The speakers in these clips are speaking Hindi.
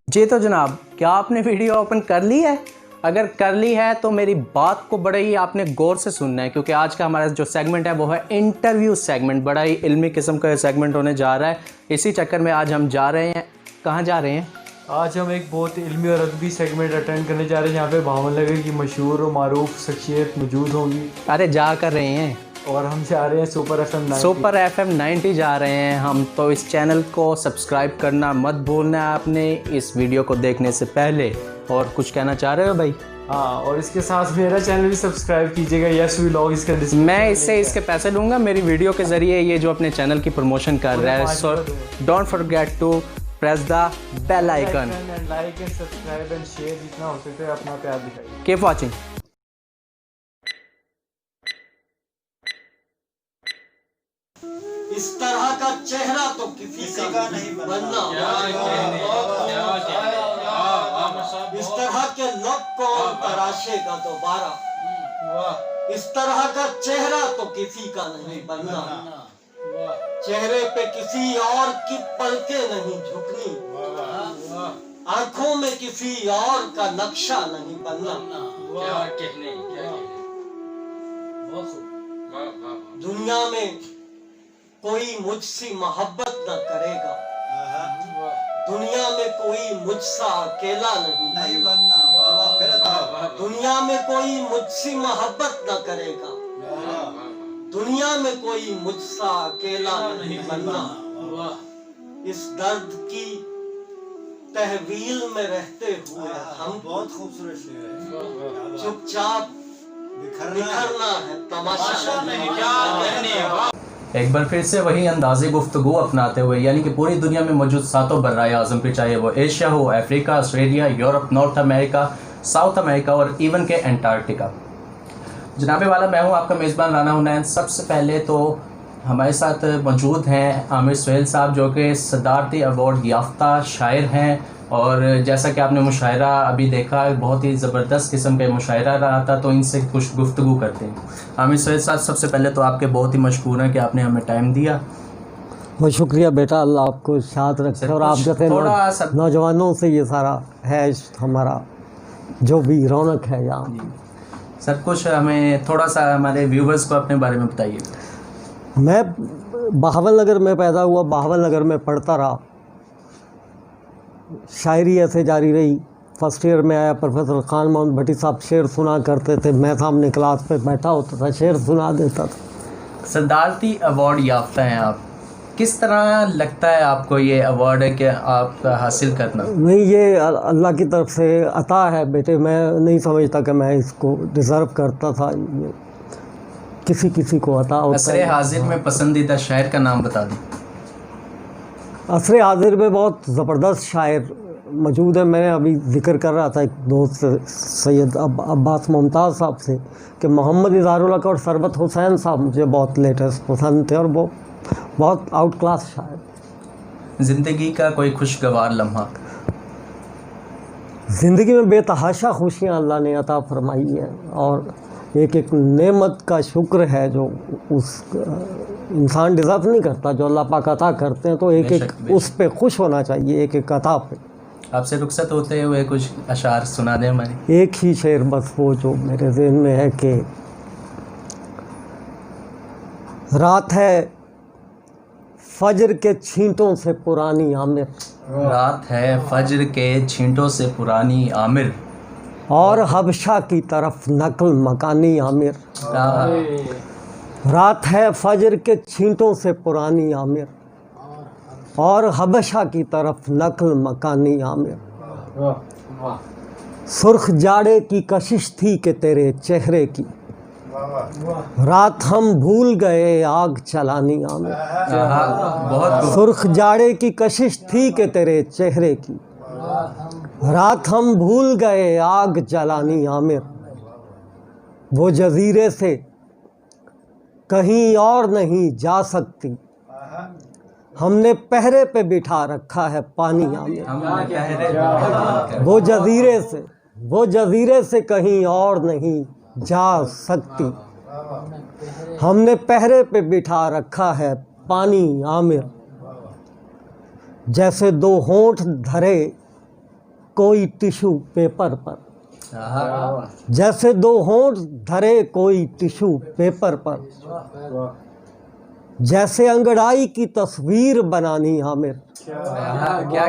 जी तो जनाब, क्या आपने वीडियो ओपन कर ली है? अगर कर ली है तो मेरी बात को बड़ा ही आपने गौर से सुनना है, क्योंकि आज का हमारा जो सेगमेंट है वो है इंटरव्यू सेगमेंट। बड़ा ही इल्मी किस्म का सेगमेंट होने जा रहा है। इसी चक्कर में आज हम जा रहे हैं, कहाँ जा रहे हैं? आज हम एक बहुत इल्मी और अदबी सेगमेंट अटेंड करने जा रहे हैं, जहाँ पे भावनगर की मशहूर और मारूफ शख्सियत मौजूद होंगी। अरे जा कर रहे हैं, और हम जा रहे हैं सुपर FM 90 जा रहे हैं हम। तो इस चैनल को सब्सक्राइब करना मत भूलना है आपने इस वीडियो को देखने से पहले। और कुछ कहना चाह रहे हो भाई? हाँ, और इसके साथ मेरा चैनल भी सब्सक्राइब कीजिएगा, यस व्लॉग। इसका मैं इससे इसके पैसे लूँगा मेरी वीडियो के ज़रिए, ये जो अपने चैनल की प्रमोशन कर रहा है। So don't forget to press the bell icon, like and subscribe and share, जितना हो सकता है अपना प्यार दिखाइए। Keep watching. इस तरह का चेहरा तो किसी का नहीं बनना। इस तरह के लब कौन तराशेगा दोबारा। इस तरह का चेहरा तो किसी का नहीं बनना। चेहरे पे किसी और की पलकें नहीं झुकनी। आंखों में किसी और का नक्शा नहीं बनना। दुनिया में कोई मुझसे मोहब्बत न करेगा। दुनिया में कोई मुझसा अकेला नहीं बनना। दुनिया में कोई मुझसे मोहब्बत न करेगा। दुनिया में कोई मुझसा अकेला नहीं बनना। इस दर्द की तहवील में रहते हुए हम बहुत खूबसूरत चुपचाप बिखरना है, तमाशा नहीं। एक बार फिर से वही अंदाज़े गुफ्तगू अपनाते हुए, यानी कि पूरी दुनिया में मौजूद सातों बर्राए आज़म पे, चाहे वो एशिया हो, Africa, Australia, Europe, north America, south America और इवन के एंटार्क्टिका। जनाबे वाला, मैं हूँ आपका मेज़बान राना हुनैन। सबसे पहले तो हमारे साथ मौजूद हैं आमिर सुहेल साहब, जो कि सदारती अवार्ड याफ्ता शायर हैं। और जैसा कि आपने मुशायरा अभी देखा, बहुत ही ज़बरदस्त किस्म का मुशायरा रहा था, तो इनसे कुछ गुफ्तगू करते हैं। आमिर सुहेल साहब, सबसे पहले तो आपके बहुत ही मशकूर हैं कि आपने हमें टाइम दिया। बहुत शुक्रिया बेटा, अल्लाह आपको शाद रखे। और आप जैसे नौजवानों से ये सारा है हमारा जो भी रौनक है यहाँ। सर, कुछ हमें थोड़ा सा हमारे व्यूवर्स को अपने बारे में बताइए। मैं बहावल नगर में पैदा हुआ, बहावल नगर में पढ़ता रहा। शायरी ऐसे जारी रही। फर्स्ट ईयर में आया, प्रोफेसर खान मोहम्मद भट्टी साहब शेर सुना करते थे, मैं सामने क्लास पे बैठा होता था, शेर सुना देता था। सदारती अवार्ड याफ्ता हैं आप, किस तरह लगता है आपको ये अवार्ड है कि आप हासिल करना? नहीं, ये अल्लाह की तरफ से अता है बेटे। मैं नहीं समझता कि मैं इसको डिज़र्व करता था। किसी किसी को अता होता है। असरे हाजिर में पसंदीदा शायर का नाम बता दें। असरे हाजिर में बहुत ज़बरदस्त शायर मौजूद है। मैंने अभी जिक्र कर रहा था एक दोस्त सैयद अब्बास मुमताज़ साहब से कि मोहम्मद इज़हारुल हक और सरबत हुसैन साहब मुझे बहुत लेटेस्ट पसंद थे, और वो बहुत आउट क्लास शायर। ज़िंदगी का कोई खुशगवार लम्हा? ज़िंदगी में बेतहाशा खुशियाँ अल्लाह ने अता फरमाई है, और एक एक नेमत का शुक्र है जो उस इंसान डिज़र्व नहीं करता, जो अल्लाह पाक अता करते हैं। तो एक एक उस पे खुश होना चाहिए, एक एक अता पे। आपसे रुखसत होते हुए कुछ अशार सुना दें हमारे। एक ही शेर बस, वो जो मेरे ज़हन में है कि रात है फजर के छींटों से पुरानी आमिर। रात है फजर के छींटों से पुरानी आमिर, और हबशा की तरफ नकल मकानी आमिर। रात है फजर के छींटों से पुरानी आमिर, और हबशा की तरफ नकल मकानी आमिर। सुर्ख जाड़े की कशिश थी कि तेरे चेहरे की, रात हम भूल गए आग चलानी आमिर। बहुत सुर्ख जाड़े की कशिश थी कि तेरे चेहरे की, रात हम भूल गए आग जलानी आमिर। वो जजीरे से कहीं और नहीं जा सकती, हमने पहरे पे बिठा रखा है पानी आमिर। वो जजीरे से कहीं और नहीं जा सकती, हमने पहरे पे बिठा रखा है पानी आमिर। जैसे दो होंठ धरे कोई टिश्यू पेपर पर, जैसे दो होंठ धरे कोई टिश्यू पेपर पर, जैसे अंगड़ाई की तस्वीर बनानी आमिर, क्या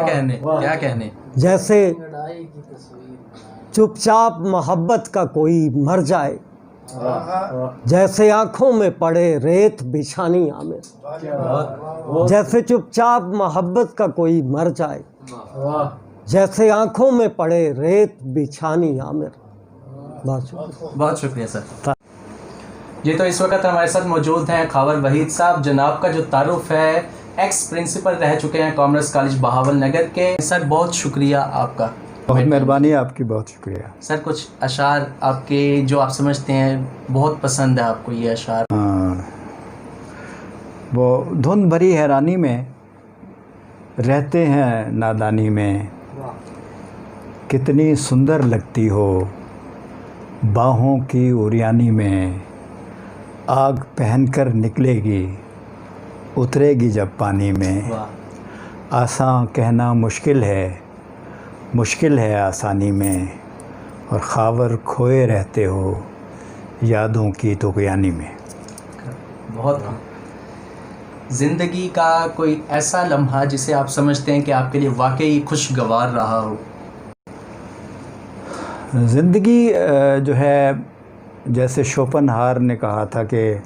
कहने। जैसे चुपचाप मोहब्बत का कोई मर जाए, जैसे आंखों में पड़े रेत बिछानी आमिर, जैसे चुपचाप मोहब्बत का कोई मर जाए, जैसे आंखों में पड़े रेत बिछानी आमिर। बहुत शुक्रिया सर जी। तो इस वक्त हमारे साथ मौजूद हैं खावर वहीद साहब। जनाब का जो तारुफ है, एक्स प्रिंसिपल रह चुके हैं कॉमर्स कॉलेज बहावल नगर के। सर बहुत शुक्रिया आपका, बहुत मेहरबानी आपकी, बहुत शुक्रिया। सर कुछ अशार आपके जो आप समझते हैं बहुत पसंद है आपको, ये अशार। वो धुंध भरी हैरानी में रहते हैं नादानी में, कितनी सुंदर लगती हो बाहों की उरियानी में, आग पहनकर निकलेगी उतरेगी जब पानी में, आसान कहना मुश्किल है आसानी में, और खावर खोए रहते हो यादों की तुग़यानी में। बहुत ज़िंदगी का कोई ऐसा लम्हा जिसे आप समझते हैं कि आपके लिए वाकई खुशगवार रहा हो? ज़िंदगी जो है, जैसे शोपनहार ने कहा था कि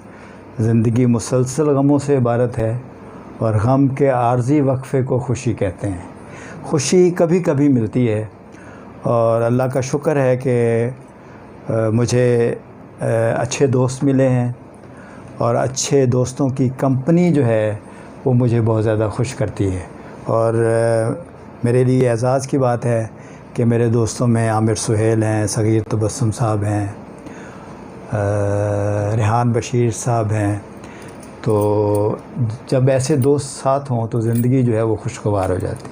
ज़िंदगी मुसलसल गमों से इबारत है और गम के आर्जी वक्फ़े को खुशी कहते हैं। खुशी कभी कभी मिलती है और अल्लाह का शुक्र है कि मुझे अच्छे दोस्त मिले हैं और अच्छे दोस्तों की कंपनी जो है वो मुझे बहुत ज़्यादा खुश करती है। और मेरे लिए एज़ाज़ की बात है कि मेरे दोस्तों में आमिर सुहेल हैं, सगीर तबस्सुम साहब हैं, रेहान बशीर साहब हैं। तो जब ऐसे दोस्त साथ हों तो ज़िंदगी जो है वो खुशगवार हो जाती है।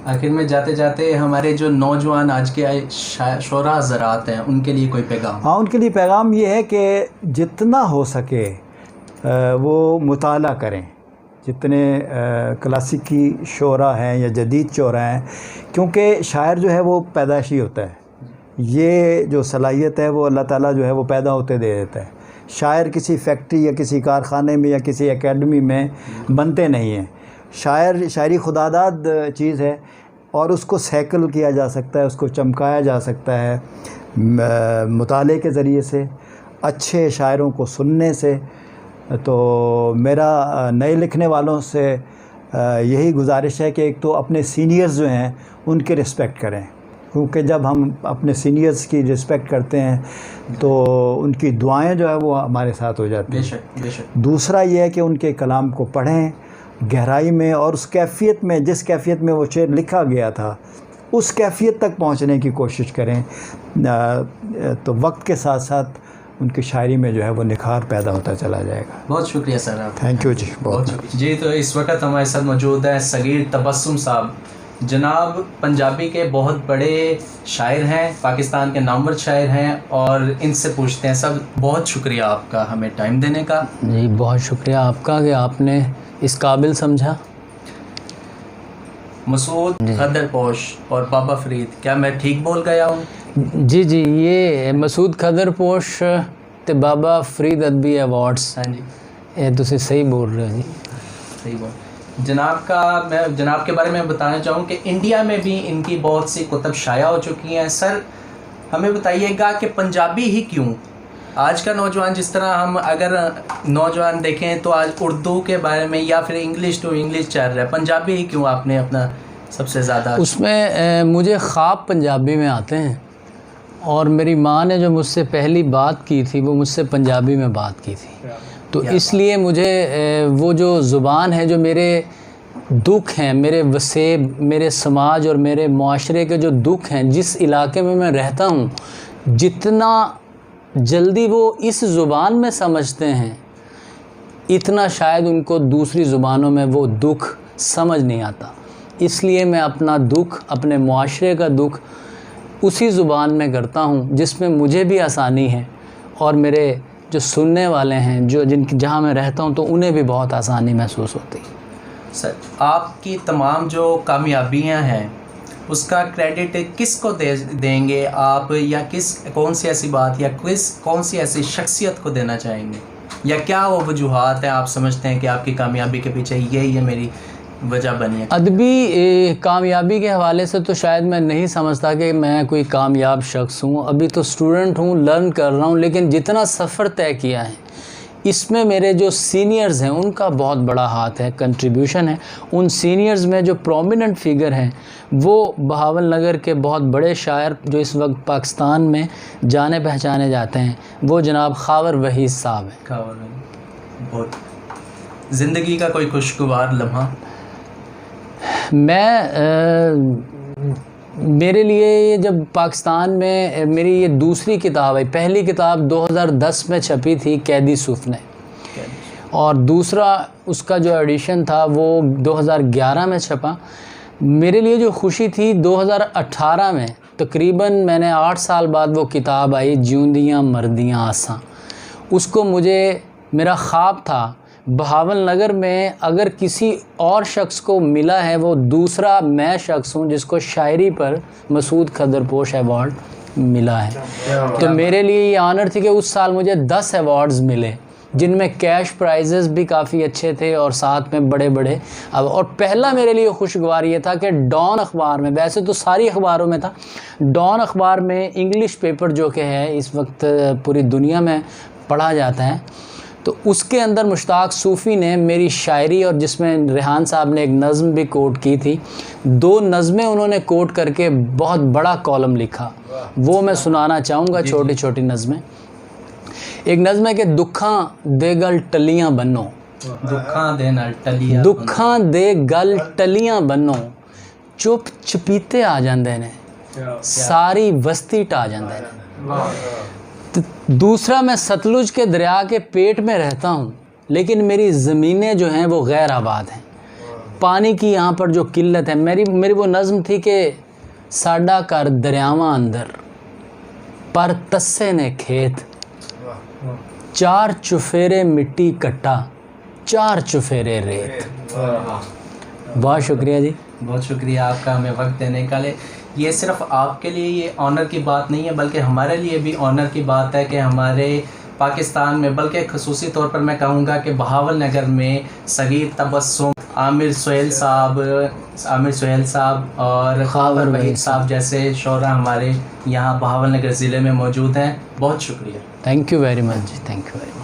आखिर में जाते जाते हमारे जो नौजवान आज के शोरा ज़रात हैं उनके लिए कोई पैगाम? हाँ, उनके लिए पैगाम ये है कि जितना हो सके वो मुताला करें, जितने क्लासिकी शोरा हैं या जदीद शोरा हैं, क्योंकि शायर जो है वो पैदाइशी होता है। ये जो सलाहियत है वो अल्लाह ताला जो है वो पैदा होते दे देता है। शायर किसी फैक्ट्री या किसी कारख़ाने में या किसी एकेडमी में बनते नहीं हैं। शायरी खुदादाद चीज़ है और उसको सैकल किया जा सकता है, उसको चमकाया जा सकता है मुताले के ज़रिए से, अच्छे शायरों को सुनने से। तो मेरा नए लिखने वालों से यही गुजारिश है कि एक तो अपने सीनियर्स जो हैं उनके रिस्पेक्ट करें, क्योंकि जब हम अपने सीनियर्स की रिस्पेक्ट करते हैं तो उनकी दुआएं जो है वो हमारे साथ हो जाती हैं। बेशक। दूसरा ये है कि उनके कलाम को पढ़ें गहराई में और उस कैफियत में, जिस कैफियत में वो शेर लिखा गया था उस कैफियत तक पहुंचने की कोशिश करें। तो वक्त के साथ साथ उनकी शायरी में जो है वो निखार पैदा होता चला जाएगा। बहुत शुक्रिया सर आप। थैंक यू जी, बहुत जी। तो इस वक्त हमारे साथ मौजूद है सगीर तबस्सुम साहब। जनाब पंजाबी के बहुत बड़े शायर हैं, पाकिस्तान के नामवर शायर हैं, और इनसे पूछते हैं। सब बहुत शुक्रिया आपका हमें टाइम देने का। जी बहुत शुक्रिया आपका कि आपने इस काबिल समझा। मसूद खदरपोश और बाबा फरीद, क्या मैं ठीक बोल गया हूँ? जी, ये मसूद खदरपोश ते बाबा फरीद अदबी अवार्ड्स। हाँ जी, ये तुसी सही बोल रहे हो जी, सही बोल। मैं जनाब के बारे में बताना चाहूँ कि इंडिया में भी इनकी बहुत सी कुतब शाया हो चुकी हैं। सर हमें बताइएगा कि पंजाबी ही क्यों? आज का नौजवान, जिस तरह हम अगर नौजवान देखें तो आज उर्दू के बारे में या फिर इंग्लिश टू इंग्लिश चल रहा है, पंजाबी ही क्यों आपने अपना सबसे ज़्यादा? उसमें मुझे ख्वाब पंजाबी में आते हैं और मेरी माँ ने जो मुझसे पहली बात की थी वो मुझसे पंजाबी में बात की थी, तो इसलिए मुझे वो जो ज़ुबान है, जो मेरे दुख हैं, मेरे वसेब, मेरे समाज और मेरे माशरे के जो दुख हैं, जिस इलाके में मैं रहता हूँ, जितना जल्दी वो इस ज़ुबान में समझते हैं इतना शायद उनको दूसरी ज़ुबानों में वो दुख समझ नहीं आता। इसलिए मैं अपना दुख, अपने माशरे का दुख उसी ज़ुबान में करता हूँ जिसमें मुझे भी आसानी है और मेरे जो सुनने वाले हैं, जहाँ मैं रहता हूँ, तो उन्हें भी बहुत आसानी महसूस होती है। सर आपकी तमाम जो कामयाबियाँ हैं उसका क्रेडिट किसको देंगे आप, या कौन सी ऐसी बात या कौन सी ऐसी शख्सियत को देना चाहेंगे, या क्या वो वजूहात है आप समझते हैं कि आपकी कामयाबी के पीछे ये मेरी वजह बनी है? अदबी कामयाबी के हवाले से तो शायद मैं नहीं समझता कि मैं कोई कामयाब शख्स हूँ। अभी तो स्टूडेंट हूँ, लर्न कर रहा हूँ, लेकिन जितना सफ़र तय किया है इसमें मेरे जो सीनियर्स हैं उनका बहुत बड़ा हाथ है, कंट्रीब्यूशन है। उन सीनियर्स में जो प्रोमिनेंट फिगर हैं वो बहावल नगर के बहुत बड़े शायर जो इस वक्त पाकिस्तान में जाने पहचाने जाते हैं, वो जनाब खावर वहीद साहब हैं। खावर वहीद। बहुत ज़िंदगी का कोई खुशगवार लम्हा? मेरे लिए ये जब पाकिस्तान में मेरी ये दूसरी किताब है, पहली किताब 2010 में छपी थी कैदी सुफने, और दूसरा उसका जो एडिशन था वो 2011 में छपा। मेरे लिए जो खुशी थी 2018 में तकरीबन मैंने 8 साल बाद वो किताब आई जिऊंदियाँ मरदियाँ आसां। उसको मुझे मेरा ख्वाब था बहावल नगर में अगर किसी और शख्स को मिला है वो दूसरा मैं शख्स हूँ जिसको शायरी पर मसूद खदरपोश अवार्ड मिला है। तो मेरे लिए ये ऑनर थी कि उस साल मुझे 10 अवार्ड्स मिले, जिनमें कैश प्राइजेस भी काफ़ी अच्छे थे और साथ में बड़े बड़े। अब और पहला मेरे लिए खुशगवार ये था कि डॉन अखबार में, वैसे तो सारी अखबारों में था, डॉन अखबार में इंग्लिश पेपर जो कि है इस वक्त पूरी दुनिया में पढ़ा जाता है, तो उसके अंदर मुश्ताक सूफ़ी ने मेरी शायरी, और जिसमें रेहान साहब ने एक नज़्म भी कोट की थी, 2 नज़में उन्होंने कोट करके बहुत बड़ा कॉलम लिखा, वो मैं सुनाना चाहूँगा। छोटी छोटी नज़में। एक नज़्म है कि दुखां दे गल टलियाँ बनो, दुखां दे गल टलियाँ बनो, चुप चपीते आ जाते ने, सारी बस्ती टा जाते ने। दूसरा, मैं सतलुज के दरिया के पेट में रहता हूँ लेकिन मेरी ज़मीनें जो हैं वो गैर आबाद हैं, पानी की यहाँ पर जो किल्लत है। मेरी वो नज़्म थी कि साडा कर दरियावां अंदर पर तस्से ने खेत, 4 चुफेरे मिट्टी कट्टा, 4 चुफेरे रेत। बहुत शुक्रिया जी, बहुत शुक्रिया आपका हमें वक्त देने का। ये सिर्फ आपके लिए ये ऑनर की बात नहीं है, बल्कि हमारे लिए भी ऑनर की बात है कि हमारे पाकिस्तान में, बल्कि खसूसी तौर पर मैं कहूँगा कि बहावल नगर में सगीर तबस्सुम, आमिर सुहेल साहब और खावर वहीद साहब जैसे शोरा हमारे यहाँ बहावल नगर ज़िले में मौजूद हैं। बहुत शुक्रिया। थैंक यू वेरी मच जी, थैंक यू वेरी मच।